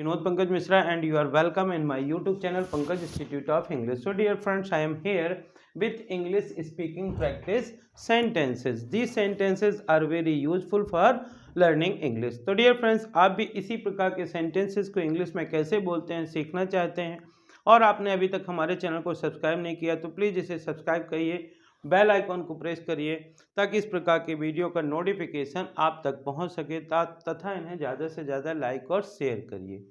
Vinod Pankaj Mishra and you are welcome in my YouTube channel Pankaj Institute of English. So dear friends, I am here with English speaking practice sentences. These sentences are very useful for learning English. तो dear friends, आप भी इसी प्रकार के sentences को English में कैसे बोलते हैं सीखना चाहते हैं और आपने अभी तक हमारे चैनल को सब्सक्राइब नहीं किया तो प्लीज़ इसे सब्सक्राइब करिए, बेल आइकॉन को प्रेस करिए ताकि इस प्रकार के वीडियो का नोटिफिकेशन आप तक पहुंच सके तथा इन्हें ज़्यादा से ज़्यादा लाइक और शेयर करिए।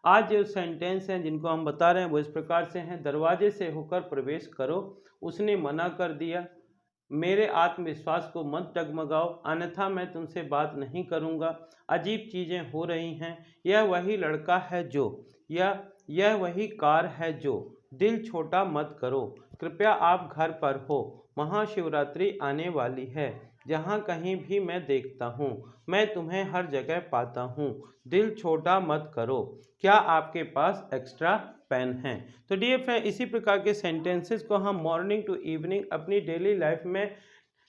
आज जो सेंटेंस हैं जिनको हम बता रहे हैं वो इस प्रकार से हैं। दरवाजे से होकर प्रवेश करो, उसने मना कर दिया। मेरे आत्मविश्वास को मत डगमगाओ, अन्यथा मैं तुमसे बात नहीं करूँगा। अजीब चीज़ें हो रही हैं। यह वही लड़का है जो, यह वही कार है जो। दिल छोटा मत करो, कृपया आप घर पर हो। महाशिवरात्रि आने वाली है, जहाँ कहीं भी मैं देखता हूँ मैं तुम्हें हर जगह पाता हूँ। दिल छोटा मत करो, क्या आपके पास एक्स्ट्रा पेन है? तो डियर फ्रेंड, इसी प्रकार के सेंटेंसेस को हम मॉर्निंग टू इवनिंग अपनी डेली लाइफ में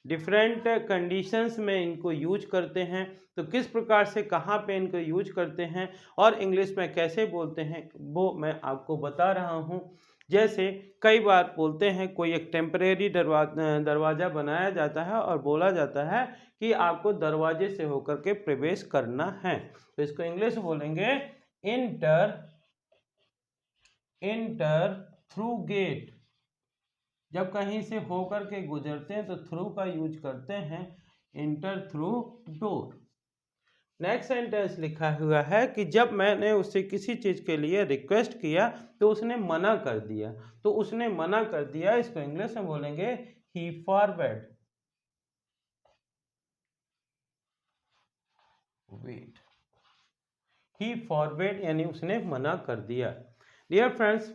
डिफरेंट कंडीशंस में इनको यूज करते हैं। तो किस प्रकार से कहाँ पे इनको यूज करते हैं और इंग्लिश में कैसे बोलते हैं वो मैं आपको बता रहा हूँ। जैसे कई बार बोलते हैं कोई एक टेम्परेरी दरवाज़ा बनाया जाता है और बोला जाता है कि आपको दरवाजे से होकर के प्रवेश करना है, तो इसको इंग्लिश में बोलेंगे इंटर थ्रू गेट। जब कहीं से होकर के गुजरते हैं तो थ्रू का यूज करते हैं, inter through door. Next sentence लिखा हुआ है कि जब मैंने उससे किसी चीज़ के लिए रिक्वेस्ट किया तो उसने मना कर दिया। तो उसने मना कर दिया, इसको इंग्लिश में बोलेंगे ही फॉरवर्ड। ही फॉरवर्ड यानी उसने मना कर दिया। डियर फ्रेंड्स,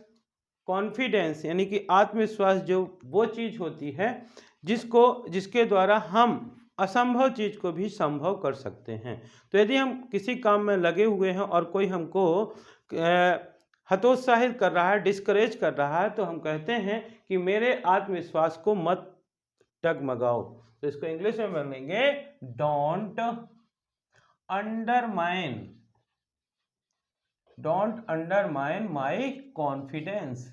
कॉन्फिडेंस यानी कि आत्मविश्वास जो वो चीज़ होती है जिसके द्वारा हम असंभव चीज़ को भी संभव कर सकते हैं। तो यदि हम किसी काम में लगे हुए हैं और कोई हमको हतोत्साहित कर रहा है, डिस्करेज कर रहा है, तो हम कहते हैं कि मेरे आत्मविश्वास को मत डगमगाओ। तो इसको इंग्लिश में बोलेंगे don't undermine my confidence.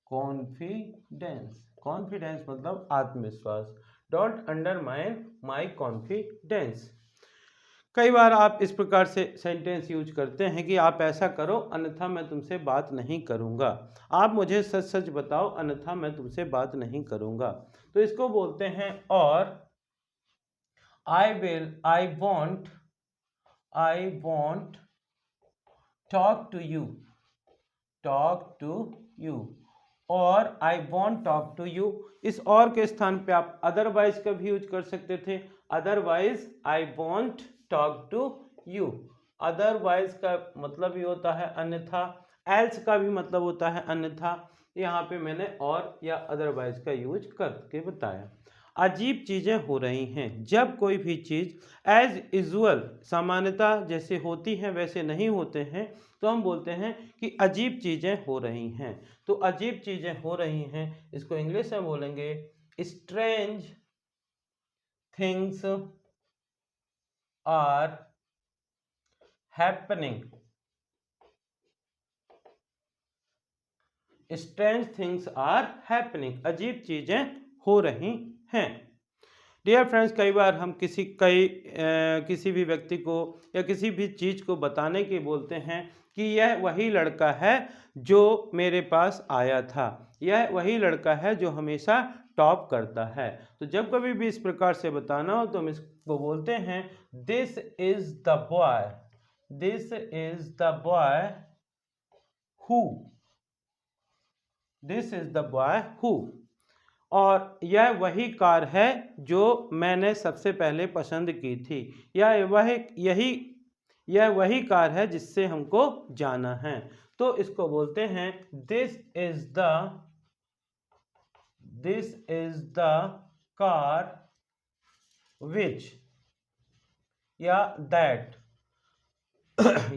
Confidence मतलब आत्मविश्वास। Don't undermine my confidence. कई बार आप इस प्रकार से सेंटेंस यूज करते हैं कि आप ऐसा करो अन्यथा मैं तुमसे बात नहीं करूंगा। आप मुझे सच सच बताओ अन्यथा मैं तुमसे बात नहीं करूंगा। तो इसको बोलते हैं और I want talk to you और I want talk to you. इस और के स्थान पे आप अदरवाइज का भी यूज कर सकते थे। Otherwise I want talk to you. Otherwise का मतलब ये होता है अन्यथा, एल्स का भी मतलब होता है अन्यथा। यहाँ पे मैंने और या अदरवाइज का यूज करके बताया। अजीब चीज़ें हो रही हैं। जब कोई भी चीज़ एज यूजुअल सामान्यता जैसे होती हैं वैसे नहीं होते हैं तो हम बोलते हैं कि अजीब चीज़ें हो रही हैं। तो अजीब चीज़ें हो रही हैं, इसको इंग्लिश में बोलेंगे strange things are happening. Strange things are happening, अजीब चीज़ें हो रही हैं। डियर फ्रेंड्स, कई बार हम किसी भी व्यक्ति को या किसी भी चीज़ को बताने के बोलते हैं कि यह वही लड़का है जो मेरे पास आया था, यह वही लड़का है जो हमेशा टॉप करता है। तो जब कभी भी इस प्रकार से बताना हो तो हम इसको बोलते हैं this is the boy who. और यह वही कार है जो मैंने सबसे पहले पसंद की थी। यह वही कार है जिससे हमको जाना है। तो इसको बोलते हैं this is the car which या दैट।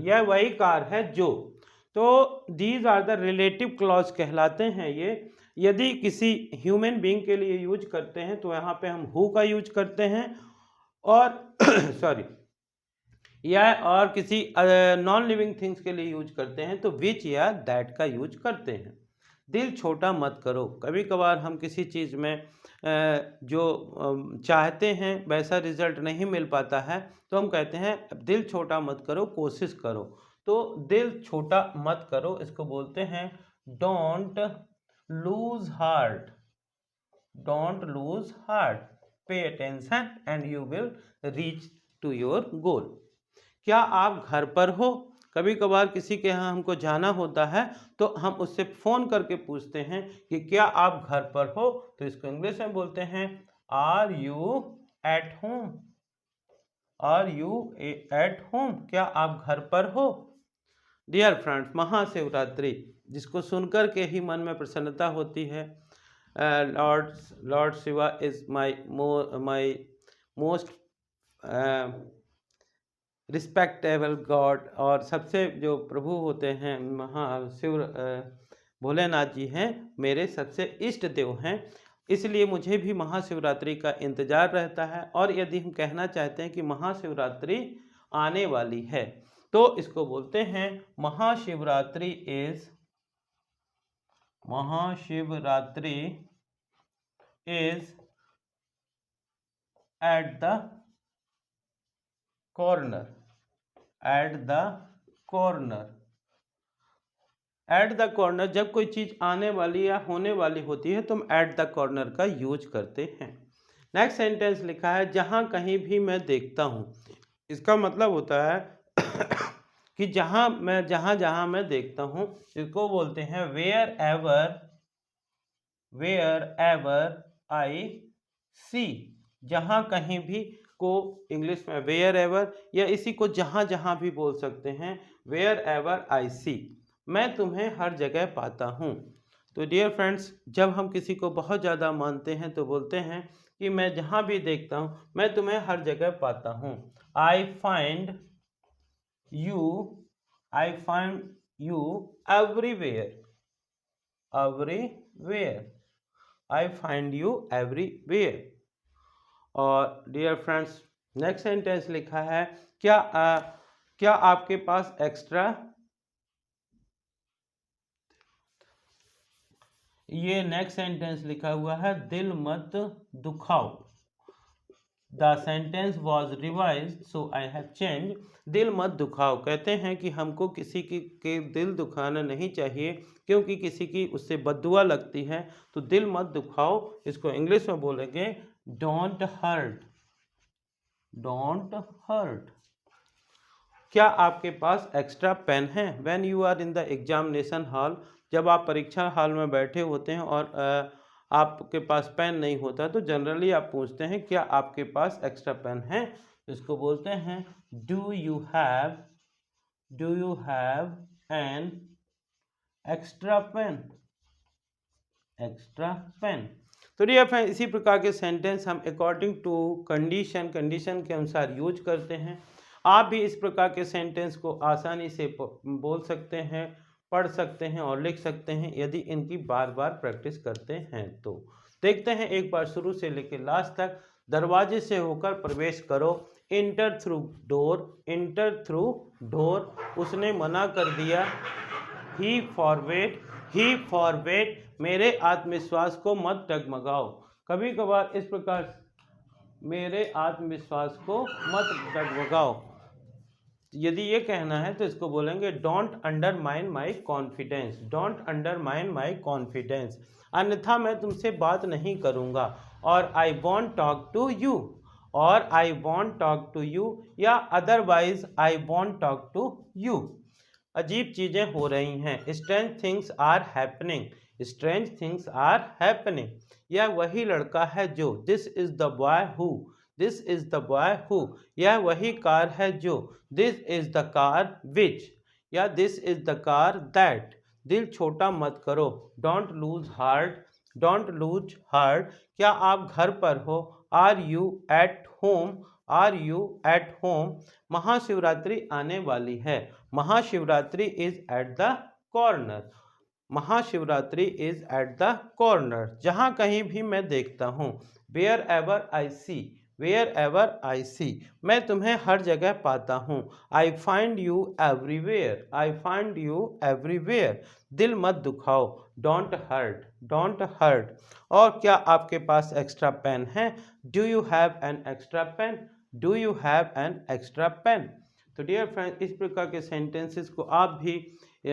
यह वही कार है जो। तो these are the relative clause कहलाते हैं ये। यदि किसी ह्यूमन बीइंग के लिए यूज करते हैं तो यहाँ पे हम हु का यूज करते हैं और सॉरी, या और किसी नॉन लिविंग थिंग्स के लिए यूज करते हैं तो विच या दैट का यूज करते हैं। दिल छोटा मत करो, कभी कभार हम किसी चीज़ में जो चाहते हैं वैसा रिजल्ट नहीं मिल पाता है तो हम कहते हैं दिल छोटा मत करो, कोशिश करो। तो दिल छोटा मत करो इसको बोलते हैं don't lose heart. Don't lose heart, pay attention and you will reach to your goal. क्या आप घर पर हो? कभी कभार किसी के यहाँ हमको जाना होता है तो हम उससे फ़ोन करके पूछते हैं कि क्या आप घर पर हो, तो इसको इंग्लिश में बोलते हैं are you at home. Are you at home, क्या आप घर पर हो? डियर फ्रेंड्स, महाशिवरात्रि जिसको सुनकर के ही मन में प्रसन्नता होती है। Lord Shiva is my most respectable God, और सबसे जो प्रभु होते हैं महाशिव भोलेनाथ जी हैं, मेरे सबसे इष्ट देव हैं। इसलिए मुझे भी महाशिवरात्रि का इंतज़ार रहता है। और यदि हम कहना चाहते हैं कि महाशिवरात्रि आने वाली है तो इसको बोलते हैं Mahashivratri is at the corner. Eight the corner, eight the corner, जब कोई चीज़ आने वाली या होने वाली होती है तो हम एट द कॉर्नर का यूज करते हैं। नेक्स्ट सेंटेंस लिखा है जहाँ कहीं भी मैं देखता हूँ। इसका मतलब होता है कि जहाँ जहाँ मैं देखता हूँ, इसको बोलते हैं वेयर एवर आई सी। जहाँ कहीं भी को इंग्लिश में वेयर एवर, या इसी को जहाँ जहाँ भी बोल सकते हैं, वेयर एवर आई सी। मैं तुम्हें हर जगह पाता हूँ। तो डियर फ्रेंड्स, जब हम किसी को बहुत ज़्यादा मानते हैं तो बोलते हैं कि मैं जहाँ भी देखता हूँ मैं तुम्हें हर जगह पाता हूँ। I find you everywhere. I find you everywhere. और डियर फ्रेंड्स, नेक्स्ट सेंटेंस लिखा है क्या आपके पास एक्स्ट्रा, ये नेक्स्ट सेंटेंस लिखा हुआ है दिल मत दुखाओ। The sentence was revise so I have change. दिल मत दुखाओ, कहते हैं कि हमको किसी के दिल दुखाना नहीं चाहिए क्योंकि किसी की उससे बद्दुआ लगती है। तो दिल मत दुखाओ, इसको इंग्लिश में बोलेंगे डोंट हर्ट। Don't hurt. क्या आपके पास एक्स्ट्रा पेन है? When you are in the examination hall, जब आप परीक्षा हॉल में बैठे होते हैं और आपके पास पेन नहीं होता तो जनरली आप पूछते हैं क्या आपके पास एक्स्ट्रा पेन है। इसको बोलते हैं do you have an extra pen. Extra pen. तो डियर फ्रेंड, इसी प्रकार के सेंटेंस हम अकॉर्डिंग टू कंडीशन के अनुसार यूज करते हैं। आप भी इस प्रकार के सेंटेंस को आसानी से बोल सकते हैं, पढ़ सकते हैं और लिख सकते हैं यदि इनकी बार बार प्रैक्टिस करते हैं तो। देखते हैं एक बार शुरू से लेकर लास्ट तक। दरवाजे से होकर प्रवेश करो। Inter through door. उसने मना कर दिया। ही फॉरवेट, मेरे आत्मविश्वास को मत डगमगाओ। कभी कभार इस प्रकार मेरे आत्मविश्वास को मत डगमगाओ, यदि ये कहना है तो इसको बोलेंगे don't undermine my confidence. Don't undermine my confidence, अन्यथा मैं तुमसे बात नहीं करूँगा। और I want talk to you, और I want talk to you, या otherwise I want talk to you. अजीब चीज़ें हो रही हैं। Strange things are happening. Strange things are happening. यह वही लड़का है जो, this is the boy who. This is the boy who. यह वही कार है जो, this is the car which, या this is the car that. दिल छोटा मत करो। Don't lose heart. Don't lose heart. क्या आप घर पर हो? Are you at home. Are you at home. Mahashivratri आने वाली है। Mahashivratri is at the corner. Mahashivratri is at the corner, जहाँ कहीं भी मैं देखता हूँ। Wherever I see, wherever I see, मैं तुम्हें हर जगह पाता हूँ। I find you everywhere, I find you everywhere, दिल मत दुखाओ, डोंट हर्ट, डोंट हर्ट। और क्या आपके पास एक्स्ट्रा पेन है? Do you have an extra pen, do you have an extra pen. तो डियर फ्रेंड, इस प्रकार के सेंटेंसेस को आप भी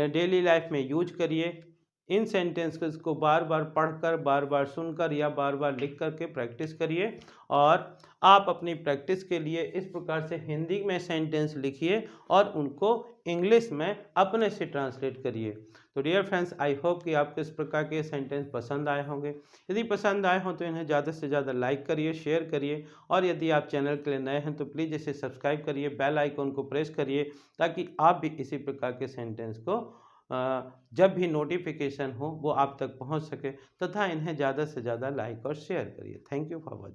डेली लाइफ में यूज करिए। इन सेंटेंसेस को बार बार पढ़कर, बार बार सुनकर या बार बार लिख करके प्रैक्टिस करिए। और आप अपनी प्रैक्टिस के लिए इस प्रकार से हिंदी में सेंटेंस लिखिए और उनको इंग्लिश में अपने से ट्रांसलेट करिए। तो डियर फ्रेंड्स, आई होप कि आपको इस प्रकार के सेंटेंस पसंद आए होंगे। यदि पसंद आए हों तो इन्हें ज़्यादा से ज़्यादा लाइक करिए, शेयर करिए। और यदि आप चैनल के लिए नए हैं तो प्लीज़ इसे सब्सक्राइब करिए, बेल आइकन को प्रेस करिए, ताकि आप भी इसी प्रकार के सेंटेंस को जब भी नोटिफिकेशन हो वो आप तक पहुंच सके। तथा इन्हें ज़्यादा से ज़्यादा लाइक और शेयर करिए। Thank you for watching.